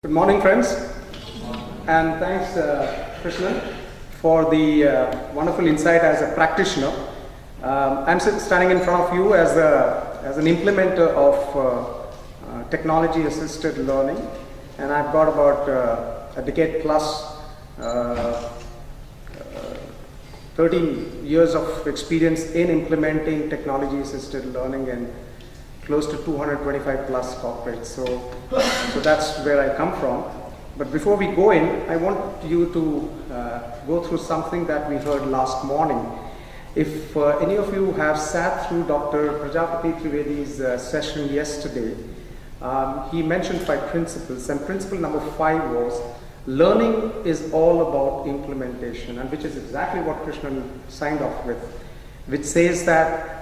Good morning, friends, and thanks, Krishnan, for the wonderful insight as a practitioner. I'm standing in front of you as an implementer of technology-assisted learning, and I've got about a decade plus, 13 years of experience in implementing technology-assisted learning in close to 225 plus corporates. So that's where I come from. But before we go in, I want you to go through something that we heard last morning. If any of you have sat through Dr. Prajapati Trivedi's session yesterday, he mentioned 5 principles, and principle number 5 was learning is all about implementation, and which is exactly what Krishnan signed off with, which says that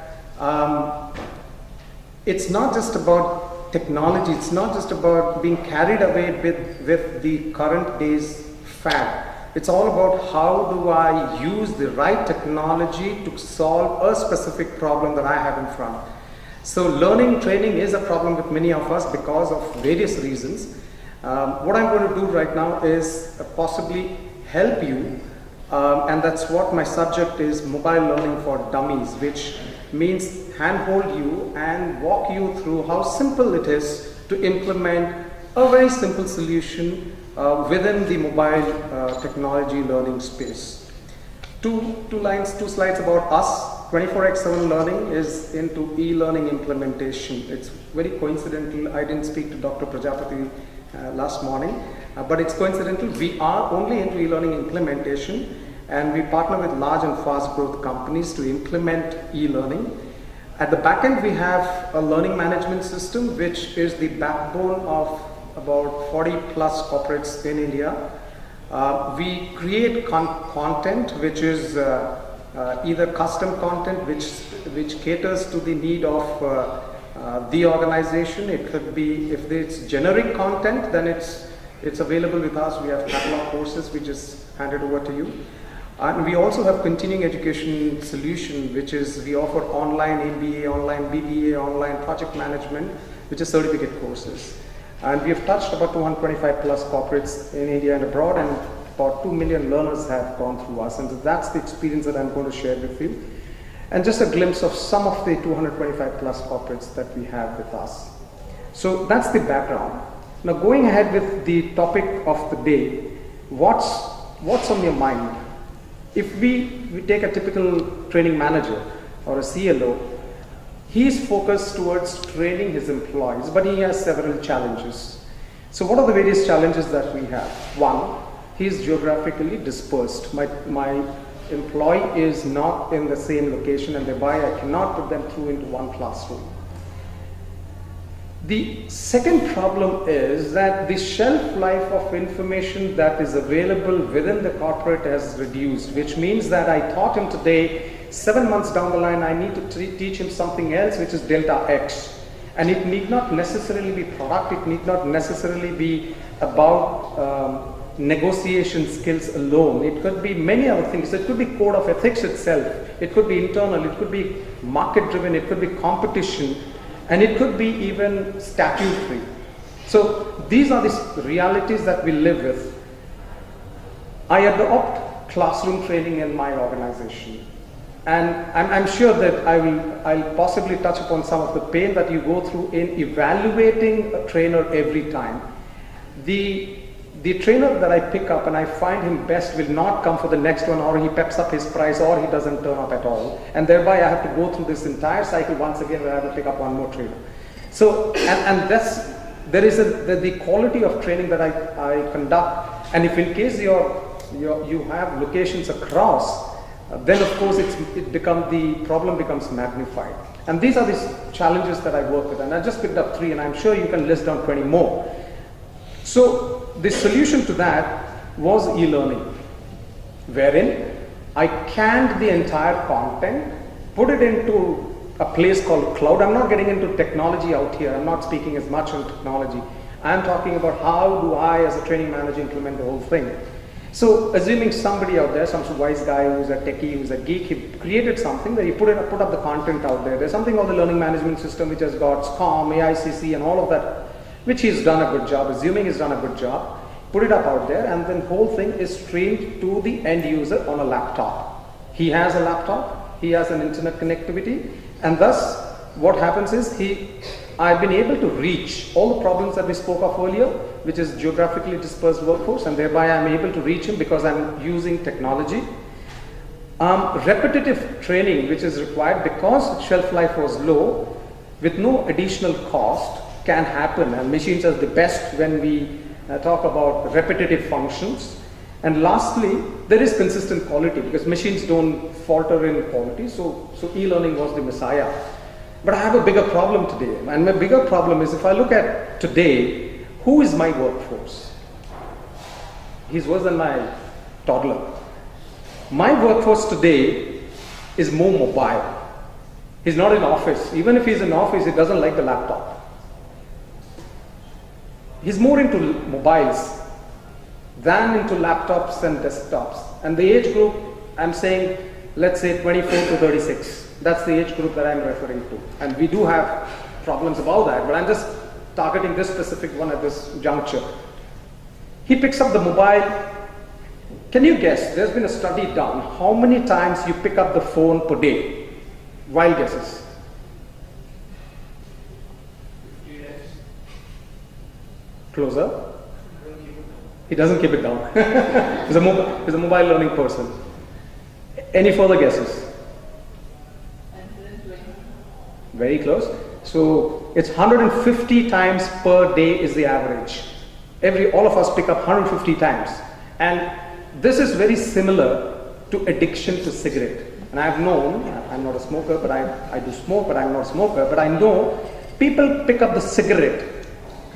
it's not just about technology, it's not just about being carried away with the current day's fad. It's all about how do I use the right technology to solve a specific problem that I have in front. So learning, training is a problem with many of us because of various reasons. What I'm going to do right now is possibly help you, and that's what my subject is, mobile learning for dummies, which means handhold you and walk you through how simple it is to implement a very simple solution within the mobile technology learning space. Two slides about us. 24x7 Learning is into e-learning implementation. It's very coincidental. I didn't speak to Dr. Prajapati last morning, but it's coincidental. We are only into e-learning implementation, and we partner with large and fast growth companies to implement e-learning. At the back end, we have a learning management system, which is the backbone of about 40 plus corporates in India. We create content, which is either custom content, which caters to the need of the organization. It could be, if it's generic content, then it's available with us. We have catalog courses, we just hand it over to you. And we also have continuing education solution, which is we offer online MBA, online BBA, online project management, which is certificate courses. And we have touched about 225 plus corporates in India and abroad, and about 2 million learners have gone through us. And so that's the experience that I'm going to share with you. And just a glimpse of some of the 225 plus corporates that we have with us. So that's the background. Now going ahead with the topic of the day, what's on your mind? If we take a typical training manager or a CLO, he is focused towards training his employees, but he has several challenges. So what are the various challenges that we have? One, he is geographically dispersed. My employee is not in the same location, and thereby I cannot put them through into one classroom. The second problem is that the shelf life of information that is available within the corporate has reduced, which means that I taught him today, 7 months down the line, I need to teach him something else, which is delta X. And it need not necessarily be product, it need not necessarily be about negotiation skills alone. It could be many other things. It could be code of ethics itself. It could be internal, it could be market driven, it could be competition, and it could be even statutory. So these are the realities that we live with. I adopt classroom training in my organization. And I'm sure that I'll possibly touch upon some of the pain that you go through in evaluating a trainer every time. The trainer that I pick up and I find him best will not come for the next one, or he peps up his price, or he doesn't turn up at all. And thereby I have to go through this entire cycle once again where I have to pick up one more trainer. So, there is the quality of training that I conduct. And if in case you have locations across, then of course the problem becomes magnified. And these are the challenges that I work with. And I just picked up 3, and I'm sure you can list down 20 more. So the solution to that was e-learning, wherein I canned the entire content, put it into a place called cloud. I'm not getting into technology out here. I'm not speaking as much on technology. I'm talking about how do I, as a training manager, implement the whole thing. So assuming somebody out there, some wise guy who's a techie, who's a geek, he created something where he put up the content out there. There's something called the learning management system, which has got SCOM, AICC, and all of that which he's done a good job, assuming he's done a good job, put it up out there, and then whole thing is streamed to the end user on a laptop. He has a laptop, he has an internet connectivity, and thus what happens is I've been able to reach all the problems that we spoke of earlier, which is geographically dispersed workforce, and thereby I'm able to reach him because I'm using technology. Repetitive training, which is required because shelf life was low, with no additional cost, can happen, and machines are the best when we talk about repetitive functions. And lastly, there is consistent quality because machines don't falter in quality, so e-learning was the messiah. But I have a bigger problem today, and my bigger problem is if I look at today, who is my workforce? He's worse than my toddler. My workforce today is more mobile. He's not in office. Even if he's in office, he doesn't like the laptop. He's more into mobiles than into laptops and desktops. And the age group, I'm saying, let's say 24 to 36. That's the age group that I'm referring to. And we do have problems about that, but I'm just targeting this specific one at this juncture. He picks up the mobile. Can you guess? There's been a study done. How many times you pick up the phone per day? Wild guesses. Closer. He doesn't keep it down. He's a mobile learning person. Any further guesses? Very close. So it's 150 times per day is the average. All of us pick up 150 times. And this is very similar to addiction to cigarette. And I've known, I'm not a smoker, but I do smoke, but I'm not a smoker, but I know people pick up the cigarette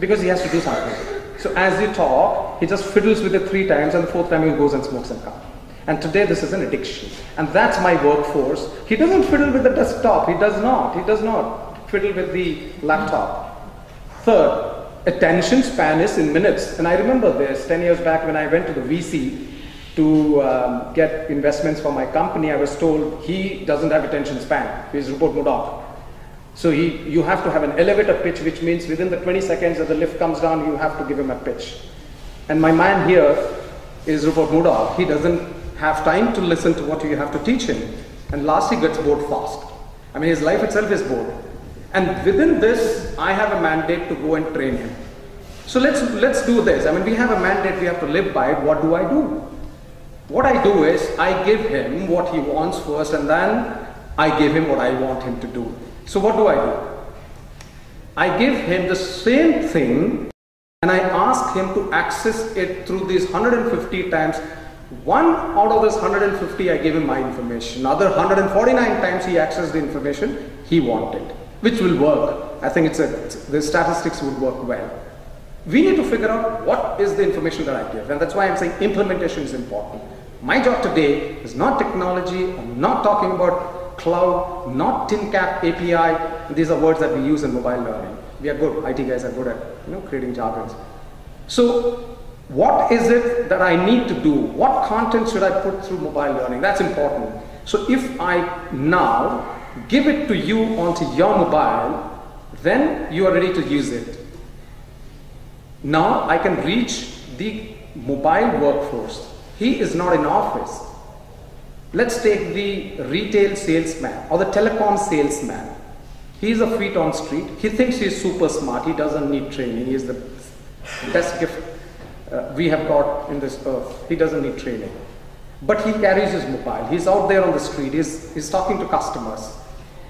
because he has to do something. So as you talk, he just fiddles with it 3 times, and the 4th time he goes and smokes and comes. And today this is an addiction. And that's my workforce. He doesn't fiddle with the desktop. He does not. He does not fiddle with the laptop. Third, attention span is in minutes. And I remember this 10 years back when I went to the VC to get investments for my company. I was told he doesn't have attention span. He's Rupert Murdoch. So you have to have an elevator pitch, which means within the 20 seconds that the lift comes down, you have to give him a pitch. And my man here is Rupert Murdoch. He doesn't have time to listen to what you have to teach him. And last, he gets bored fast. I mean, his life itself is bored. And within this, I have a mandate to go and train him. So let's do this. I mean, we have a mandate we have to live by. What do I do? What I do is I give him what he wants first, and then I give him what I want him to do. So what do? I give him the same thing, and I ask him to access it through these 150 times. 1 out of this 150, I give him my information. Other 149 times he accessed the information he wanted, which will work. I think the statistics would work well. We need to figure out what is the information that I give, and that's why I'm saying implementation is important. My job today is not technology. I'm not talking about cloud, not tin cap API. These are words that we use in mobile learning. We are good. IT guys are good at creating jargons. So what is it that I need to do? What content should I put through mobile learning? That's important. So if I now give it to you onto your mobile, then you are ready to use it. Now I can reach the mobile workforce. He is not in office. Let's take the retail salesman or the telecom salesman. He's a feet on street. He thinks he's super smart. He doesn't need training. He is the best gift we have got in this earth. He doesn't need training. But he carries his mobile. He's out there on the street. He's talking to customers.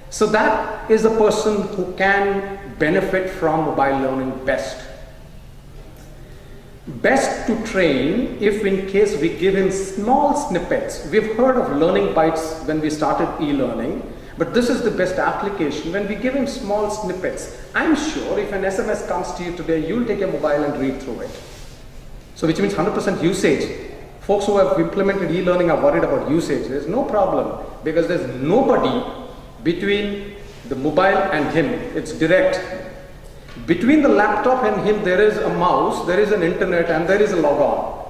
So that is a person who can benefit from mobile learning best. Best to train if in case we give him small snippets. We've heard of learning bites when we started e-learning, but this is the best application when we give him small snippets. I'm sure if an SMS comes to you today, you'll take a mobile and read through it. So which means 100% usage. Folks who have implemented e-learning are worried about usage. There's no problem because there's nobody between the mobile and him. It's direct. Between the laptop and him, there is a mouse, there is an internet, and there is a logon.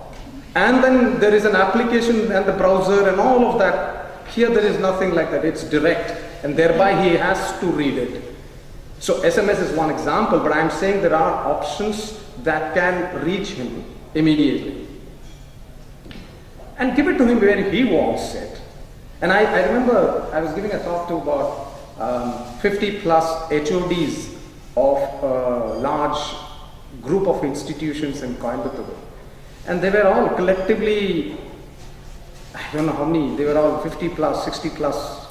And then there is an application and the browser and all of that. Here there is nothing like that. It's direct, and thereby he has to read it. So SMS is one example, but I'm saying there are options that can reach him immediately. And give it to him where he wants it. And I remember I was giving a talk to about 50 plus HODs of a large group of institutions in Coimbatore. And they were all collectively, I don't know how many, they were all 50 plus, 60 plus.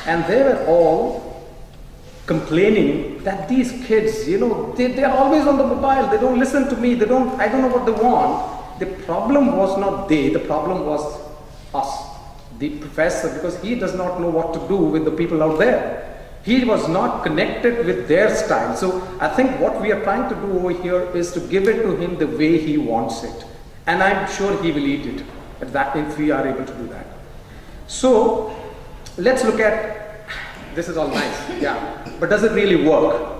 And they were all complaining that these kids, you know, they're always on the mobile, they don't listen to me, I don't know what they want. The problem was not they, the problem was us, the professor, because he does not know what to do with the people out there. He was not connected with their style. So I think what we are trying to do over here is to give it to him the way he wants it. And I'm sure he will eat it if we are able to do that. So let's look at, this is all nice, yeah, but does it really work?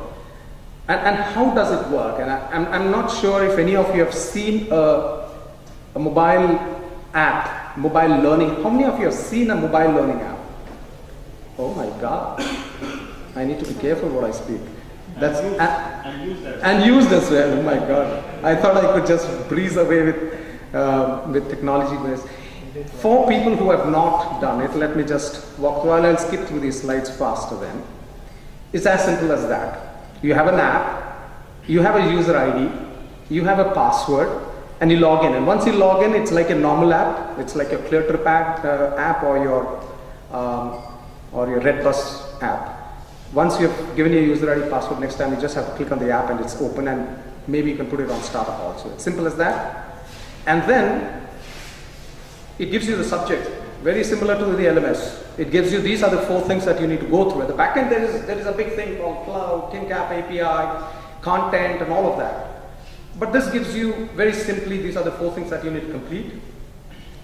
And how does it work? And I'm not sure if any of you have seen a mobile app, mobile learning. How many of you have seen a mobile learning app? Oh my God. I need to be careful what I speak. That's and used as well. Oh my God. I thought I could just breeze away with technology based. For people who have not done it, let me just walk through. I'll skip through these slides faster then. It's as simple as that. You have an app, you have a user ID, you have a password, and you log in. And once you log in, it's like a normal app. It's like a ClearTrip app or your Redbus app. Once you have given your user ID, password, next time you just have to click on the app and it's open, and maybe you can put it on startup also. It's simple as that. And then it gives you the subject, very similar to the LMS. It gives you, these are the 4 things that you need to go through. At the back end, there is a big thing called cloud, ThinkApp API, content, and all of that. But this gives you, very simply, these are the 4 things that you need to complete.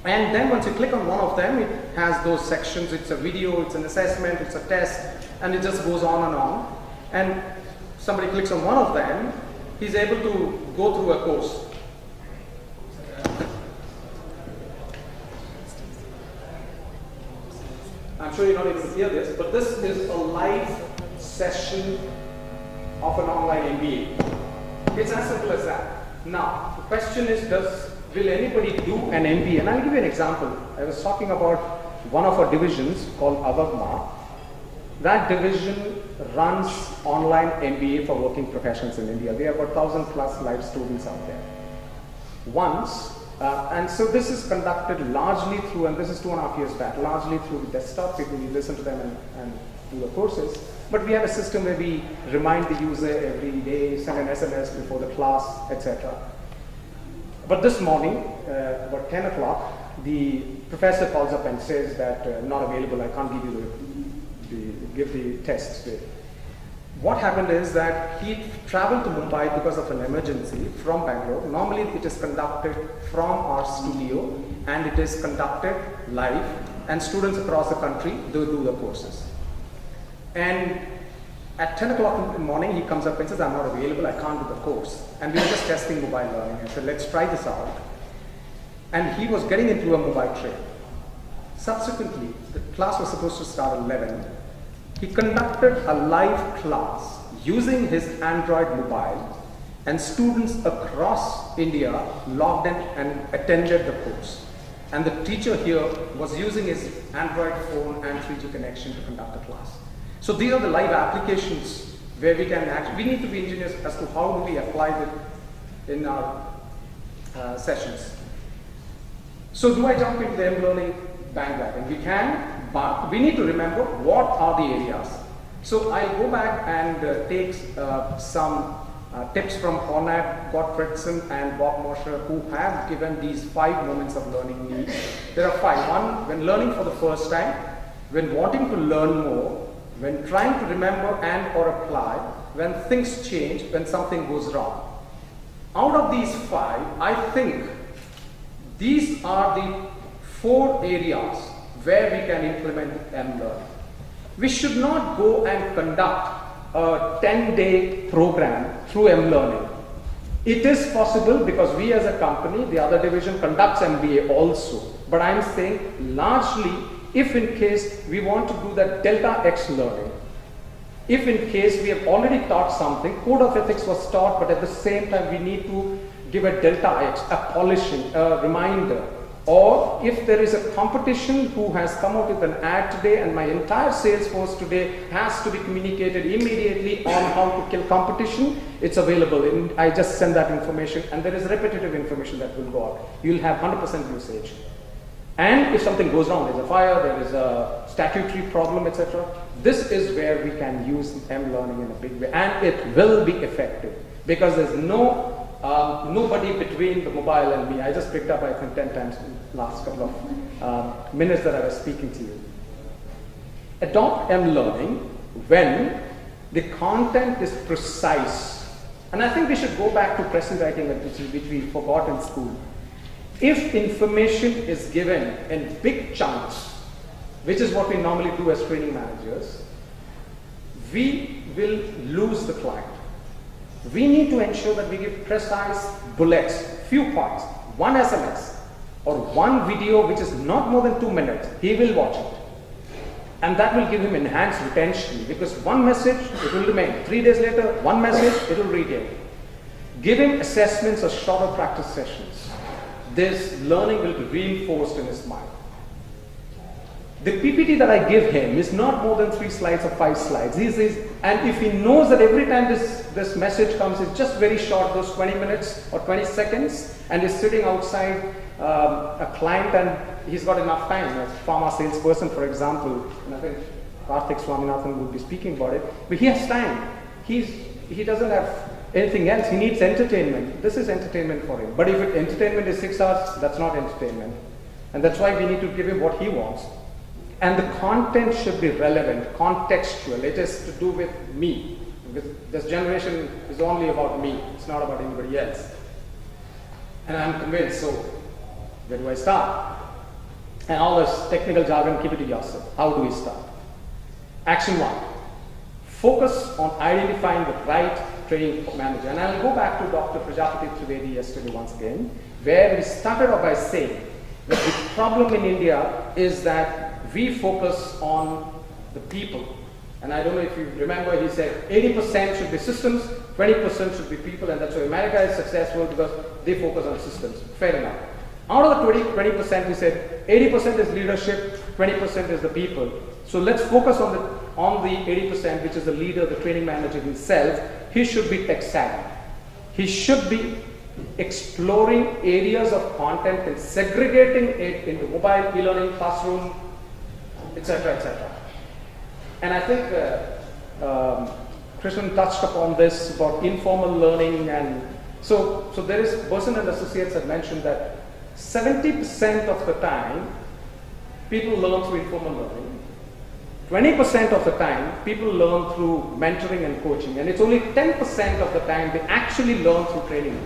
And then once you click on one of them, it has those sections. It's a video, it's an assessment, it's a test, and it just goes on and on. And somebody clicks on one of them, he's able to go through a course. I'm sure you're not able to hear this, but this is a live session of an online MBA. It's as simple as that. Now, the question is, will anybody do an MBA? And I'll give you an example. I was talking about one of our divisions called Avagma. That division runs online MBA for working professionals in India. We have about 1,000 plus live students out there. And so this is conducted largely through, and this is 2.5 years back, largely through the desktop. People, you listen to them and do the courses. But we have a system where we remind the user every day, send an SMS before the class, etc. But this morning, about 10 o'clock, the professor calls up and says that not available, I can't give the test today. What happened is that he traveled to Mumbai because of an emergency from Bangalore. Normally it is conducted from our studio and it is conducted live, and students across the country, they do the courses. And at 10 o'clock in the morning, he comes up and says, I'm not available, I can't do the course. And we were just testing mobile learning. I said, let's try this out. And he was getting into a mobile train. Subsequently, the class was supposed to start at 11. He conducted a live class using his Android mobile, and students across India logged in and attended the course. And the teacher here was using his Android phone and 3G connection to conduct the class. So these are the live applications where we can actually, we need to be engineers as to how do we apply it in our sessions. So do I jump into the MLearning bandwagon? We can, but we need to remember what are the areas. So I'll go back and take some tips from Conrad Gottfredson and Bob Mosher, who have given these 5 moments of learning needs. There are 5. 1, when learning for the first time, when wanting to learn more, when trying to remember and or apply, when things change, when something goes wrong. Out of these 5, I think these are the 4 areas where we can implement MLearning. We should not go and conduct a 10-day program through MLearning. It is possible because we as a company, the other division conducts MBA also. But I'm saying largely, if in case we want to do that Delta X learning, If in case we have already taught something, code of ethics was taught, but at the same time we need to give a delta X, a polishing, a reminder. Or if there is a competition who has come out with an ad today and my entire sales force today has to be communicated immediately on how to kill competition, it's available. And I just send that information and there is repetitive information that will go out. You'll have 100% usage. And if something goes wrong, there's a fire, there is a statutory problem, etc. This is where we can use MLearning in a big way, and it will be effective because there's nobody between the mobile and me. I just picked up, I think, 10 times in the last couple of minutes that I was speaking to you. Adopt MLearning when the content is precise. And I think we should go back to present writing, which we forgot in school. If information is given in big chunks, which is what we normally do as training managers, we will lose the client. We need to ensure that we give precise bullets, few points, one SMS or one video which is not more than 2 minutes. He will watch it. And that will give him enhanced retention because one message, it will remain. 3 days later, one message, it will regain. Give him assessments or shorter practice sessions. This learning will be reinforced in his mind. The PPT that I give him is not more than 3 slides or 5 slides. And if he knows that every time this message comes, it's just very short, those 20 minutes or 20 seconds, and he's sitting outside a client and he's got enough time. A pharma salesperson, for example, and I think Karthik would be speaking about it, but he has time. He doesn't have anything else. He needs entertainment. This is entertainment for him. But if entertainment is 6 hours, that's not entertainment. And that's why we need to give him what he wants. And the content should be relevant, contextual. It is to do with me. This generation is only about me. It's not about anybody else. And I'm convinced, so where do I start? And all this technical jargon, keep it to yourself. How do we start? Action 1. Focus on identifying the right training manager. And I'll go back to Dr. Prajapati Trivedi yesterday once again, where we started off by saying that the problem in India is that we focus on the people. And I don't know if you remember, he said 80% should be systems, 20% should be people, and that's why America is successful because they focus on systems. Fair enough. Out of the 20%, he said 80% is leadership, 20% is the people. So let's focus on the 80%, which is the leader, the training manager himself. He should be tech savvy. He should be exploring areas of content and segregating it into mobile, e-learning, classroom, etc., etc. And I think Krishnan touched upon this about informal learning, and so there is Burson and Associates had mentioned that 70% of the time people learn through informal learning, 20% of the time people learn through mentoring and coaching, and it's only 10% of the time they actually learn through training.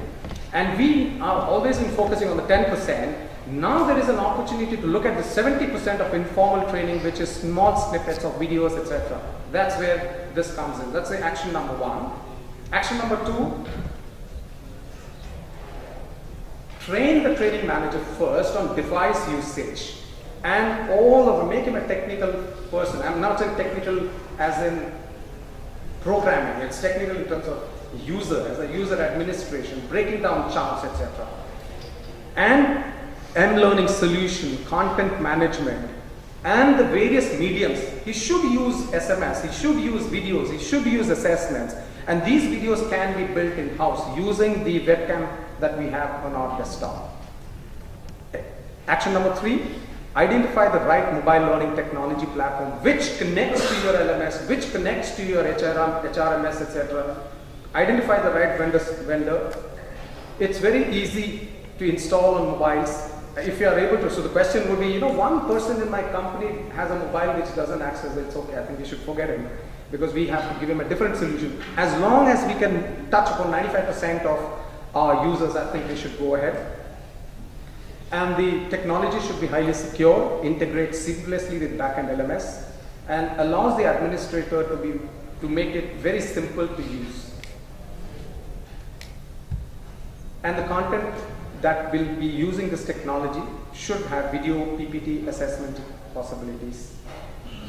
And we are always been focusing on the 10%. Now there is an opportunity to look at the 70% of informal training, which is small snippets of videos, etc. That's where this comes in. That's the action number 1. Action number 2, train the training manager first on device usage. And all of them, make him a technical person. I'm not saying technical as in programming. It's technical in terms of user, as a user administration, breaking down charts, etc. And MLearning solution, content management, and the various mediums. He should use SMS, he should use videos, he should use assessments. And these videos can be built in-house using the webcam that we have on our desktop. Okay. Action number 3, identify the right mobile learning technology platform which connects to your LMS, which connects to your HRMS, etc. Identify the right vendor. It's very easy to install on mobiles. If you are able to, so the question would be, one person in my company has a mobile which doesn't access it, it's okay, I think we should forget him because we have to give him a different solution. As long as we can touch upon 95% of our users, I think we should go ahead. And the technology should be highly secure, integrate seamlessly with backend LMS, and allows the administrator to make it very simple to use. And the content that will be using this technology should have video, PPT, assessment possibilities.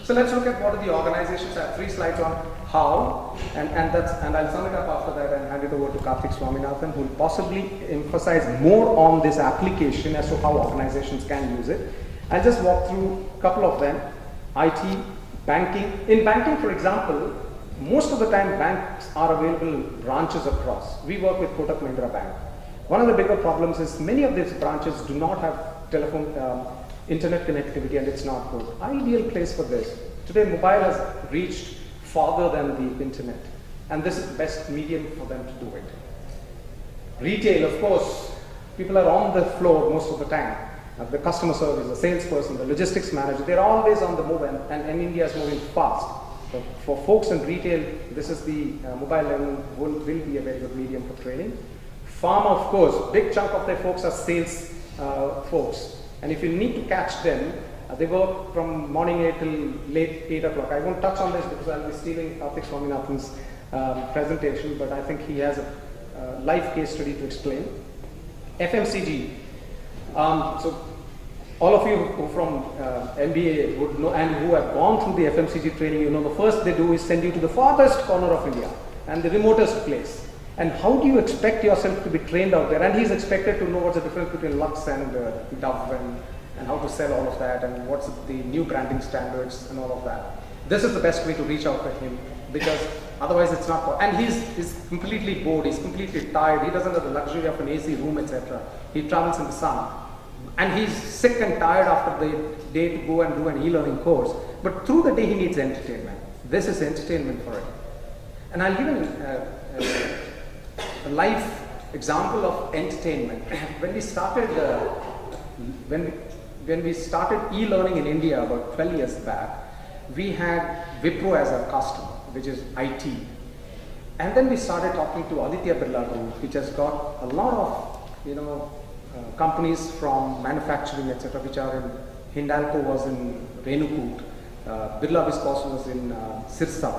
So let's look at what are the organizations. I have 3 slides on how, and I'll sum it up after that and hand it over to Karthik Swaminathan, who will possibly emphasize more on this application as to how organizations can use it. I'll just walk through a couple of them. IT, banking. In banking, for example, most of the time banks are available in branches across. We work with Kotak Mahindra Bank. One of the bigger problems is many of these branches do not have telephone, internet connectivity, and it's not good. Ideal place for this. Today, mobile has reached farther than the internet, and this is the best medium for them to do it. Retail, of course, people are on the floor most of the time. The customer service, the salesperson, the logistics manager, they're always on the move, and India is moving fast. So for folks in retail, this is the mobile learning will be a very good medium for training. Pharma, of course, big chunk of their folks are sales folks, and if you need to catch them, they work from morning 8 till late 8 o'clock. I won't touch on this because I'll be stealing Karthik Swaminathan's presentation, but I think he has a live case study to explain. FMCG. So all of you who from MBA would know, and who have gone through the FMCG training, you know the first they do is send you to the farthest corner of India and the remotest place. And how do you expect yourself to be trained out there? And he's expected to know what's the difference between Lux and Dove and how to sell all of that and what's the new branding standards and all of that. This is the best way to reach out to him, because otherwise it's not, and he's completely bored, he's completely tired, he doesn't have the luxury of an AC room, etc. He travels in the sun. And he's sick and tired after the day to go and do an e-learning course. But through the day he needs entertainment. This is entertainment for him. And I'll give him a live example of entertainment. When we started e-learning in India about 12 years back, we had Wipro as our customer, which is IT. And then we started talking to Aditya Birla Group, which has got a lot of, companies from manufacturing, etc., which are in, Hindalco was in Renukut, Birla Viscose was in Sirsa.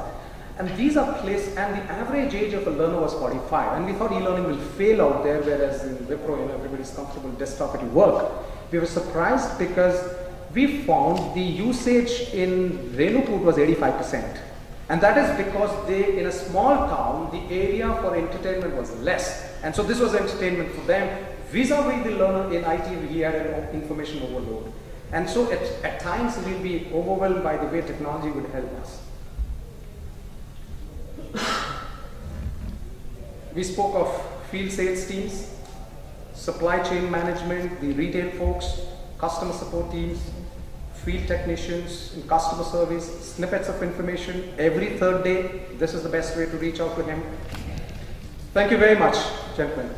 And these are places, and the average age of a learner was 45. And we thought e-learning will fail out there, whereas in Wipro, everybody's comfortable desktop, it'll work. We were surprised because we found the usage in Renukut was 85%. And that is because they, in a small town, the area for entertainment was less. And so this was entertainment for them. Vis-a-vis the learner in IT, he had an information overload. And so at times we'll be overwhelmed by the way technology would help us. We spoke of field sales teams, supply chain management, the retail folks, customer support teams, field technicians, in customer service, snippets of information every third day. This is the best way to reach out to him. Thank you very much, gentlemen.